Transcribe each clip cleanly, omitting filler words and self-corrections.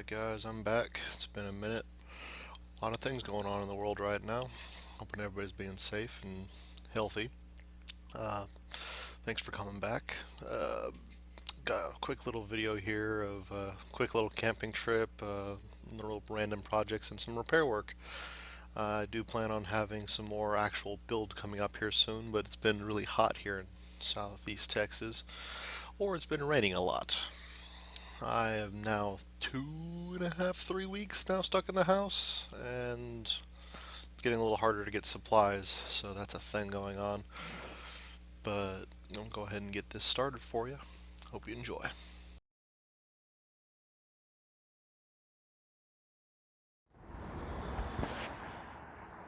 Alright guys, I'm back. It's been a minute. A lot of things going on in the world right now. Hoping everybody's being safe and healthy. Uh, Thanks for coming back. Got a quick little video here of a quick little camping trip, little random projects and some repair work. I do plan on having some more actual build coming up here soon, but it's been really hot here in southeast Texas, or it's been raining a lot. I am now 2.5, 3 weeks now stuck in the house, and it's getting a little harder to get supplies, so that's a thing going on. But I'll go ahead and get this started for you. Hope you enjoy.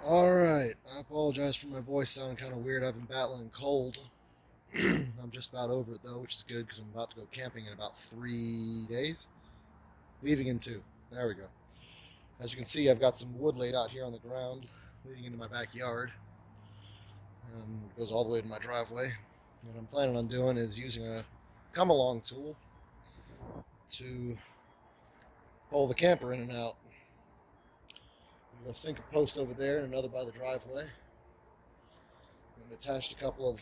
Alright, I apologize for my voice sounding kind of weird. I've been battling cold. I'm just about over it though, which is good because I'm about to go camping in about 3 days. Leaving in 2. There we go. As you can see, I've got some wood laid out here on the ground leading into my backyard. And it goes all the way to my driveway. What I'm planning on doing is using a come along tool to pull the camper in and out. I'm going to sink a post over there and another by the driveway. And attached a couple of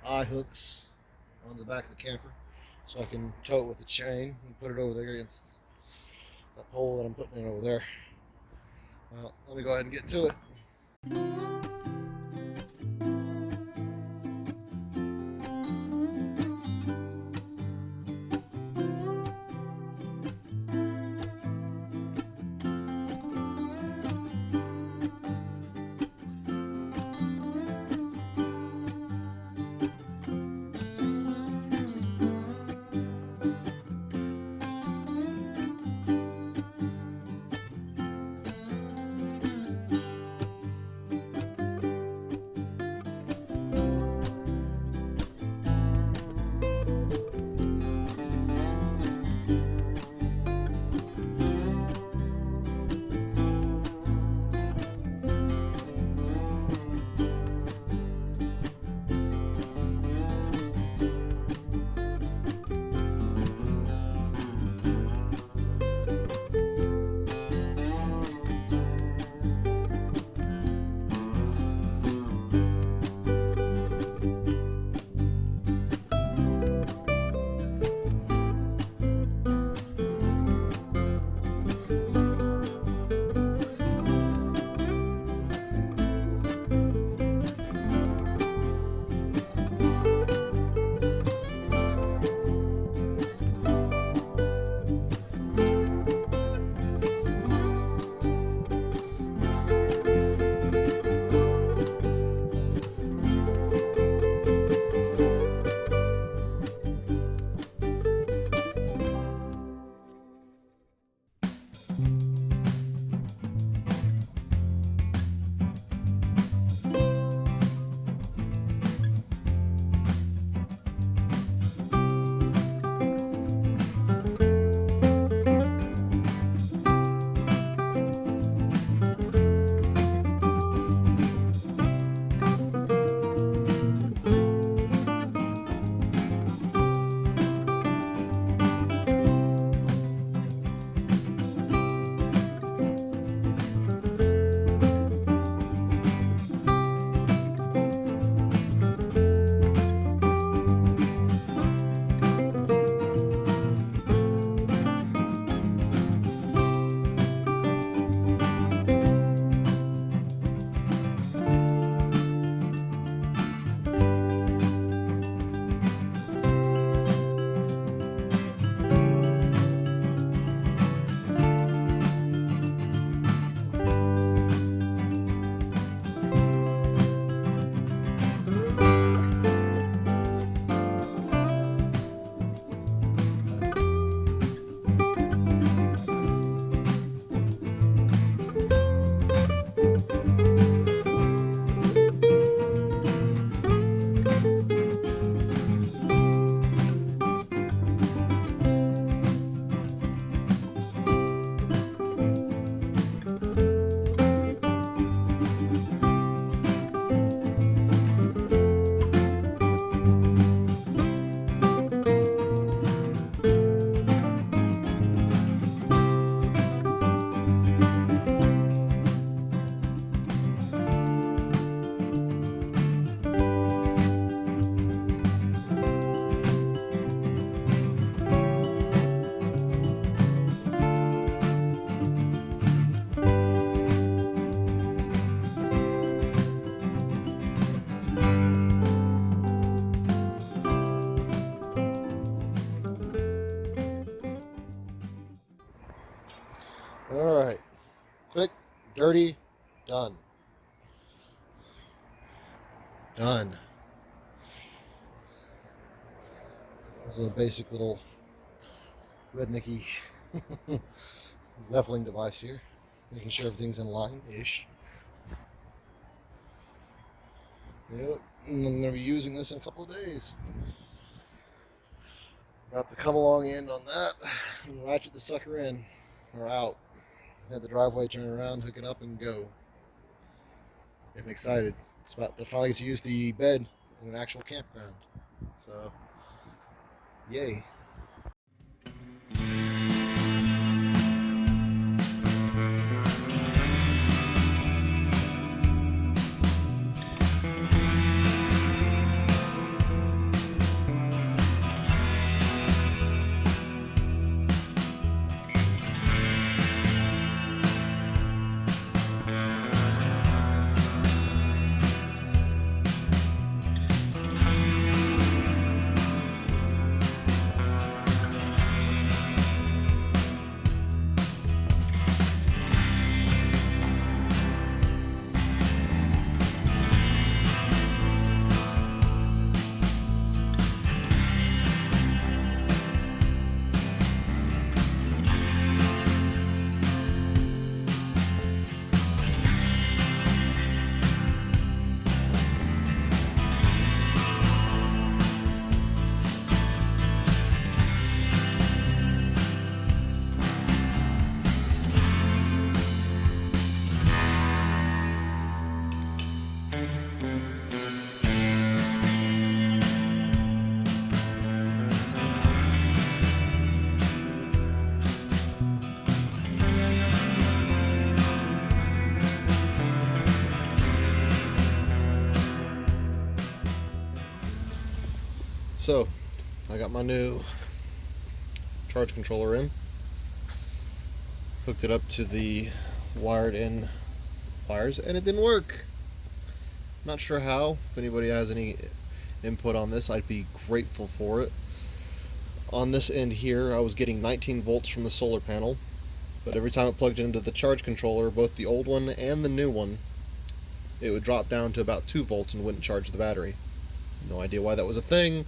eye hooks on the back of the camper so I can tow it with a chain and put it over there against that pole that I'm putting in over there. Well, let me go ahead and get to it. Dirty, done. Done. This is a basic little rednecky leveling device here, making sure everything's in line-ish. Yep, and I'm going to be using this in a couple of days. Wrap the come along end on that and ratchet the sucker in or out. Have the driveway turn around, hook it up, and go. I'm excited. It's about to finally get to use the bed in an actual campground. So, yay. So, I got my new charge controller in. Hooked it up to the wired in wires, and it didn't work. Not sure how. If anybody has any input on this, I'd be grateful for it. On this end here, I was getting 19 volts from the solar panel, but every time it plugged into the charge controller, both the old one and the new one, it would drop down to about 2 volts and wouldn't charge the battery. No idea why that was a thing.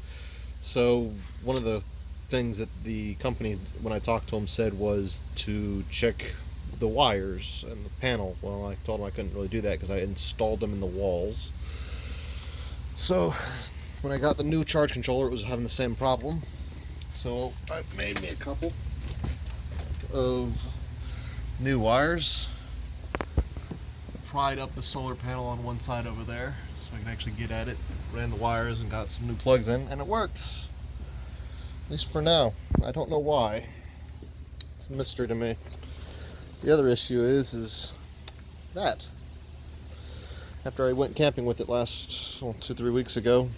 So one of the things that the company, when I talked to them, said was to check the wires and the panel. Well, I told them I couldn't really do that because I installed them in the walls. So when I got the new charge controller, it was having the same problem. So I made me a couple of new wires, pried up the solar panel on one side over there so I can actually get at it. Ran the wires and got some new plugs in, and it works. At least for now. I don't know why. It's a mystery to me. The other issue is that after I went camping with it last 2-3 weeks ago,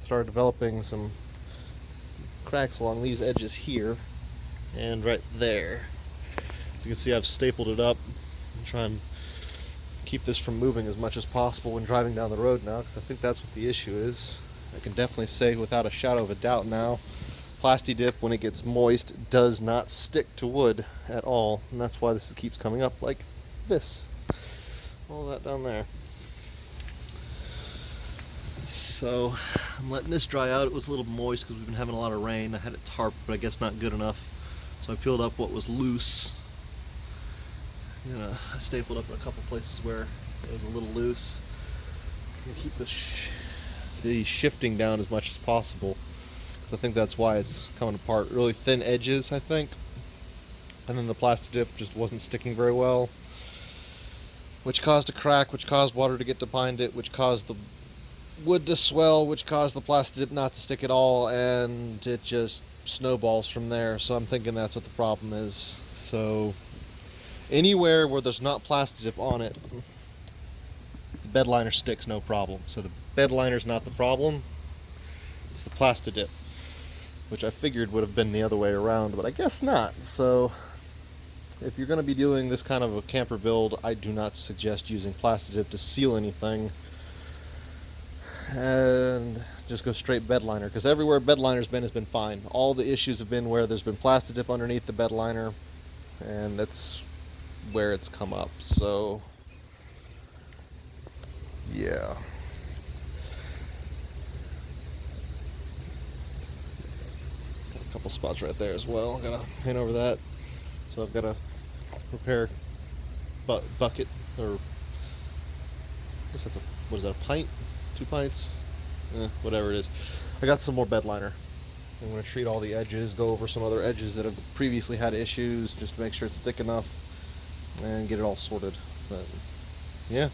started developing some cracks along these edges here and right there. As you can see, I've stapled it up and try and keep this from moving as much as possible when driving down the road now, because I think that's what the issue is. I can definitely say without a shadow of a doubt now, Plasti Dip, when it gets moist, does not stick to wood at all, and that's why this keeps coming up like this. All that down there. So I'm letting this dry out. It was a little moist because we've been having a lot of rain. I had it tarped, but I guess not good enough. So I peeled up what was loose. I stapled up in a couple places where it was a little loose. I'm gonna keep the shifting down as much as possible, because I think that's why it's coming apart. Really thin edges, I think. And then the Plasti Dip just wasn't sticking very well, which caused a crack, which caused water to get behind it, which caused the wood to swell, which caused the Plasti Dip not to stick at all, and it just snowballs from there. So I'm thinking that's what the problem is. So anywhere where there's not Plasti Dip on it, the bed liner sticks no problem. So the bed liner's not the problem, it's the Plasti Dip, which I figured would have been the other way around, but I guess not. So if you're going to be doing this kind of a camper build, I do not suggest using Plasti Dip to seal anything, and just go straight bed liner, because everywhere bed liner's been has been fine. All the issues have been where there's been Plasti Dip underneath the bed liner, and that's where it's come up. So yeah, got a couple spots right there as well. Gotta paint over that. So I've got to repair bucket, or I guess that's a, what is that, a pint? 2 pints? Whatever it is. I got some more bed liner. I'm going to treat all the edges, go over some other edges that have previously had issues, just to make sure it's thick enough, and get it all sorted. But yeah.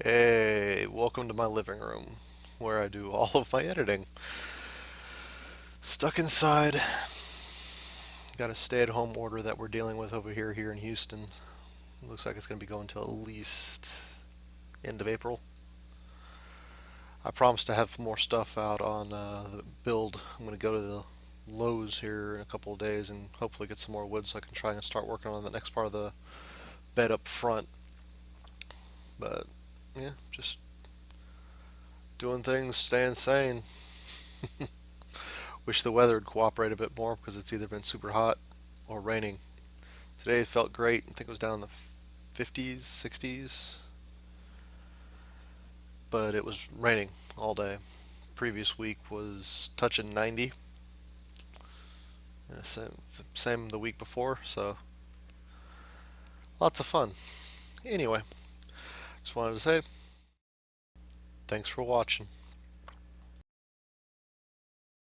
Hey, welcome to my living room, where I do all of my editing. Stuck inside. Got a stay-at-home order that we're dealing with over here in Houston. Looks like it's going to be going till at least end of April. I promised to have more stuff out on the build. I'm going to go to the Lowe's here in a couple of days and hopefully get some more wood so I can try and start working on the next part of the bed up front. But yeah, just doing things, staying sane. Wish the weather would cooperate a bit more because it's either been super hot or raining. Today it felt great. I think it was down in the 50s, 60s, but it was raining all day. Previous week was touching 90. Yeah, same the week before, so lots of fun. Anyway, just wanted to say thanks for watching.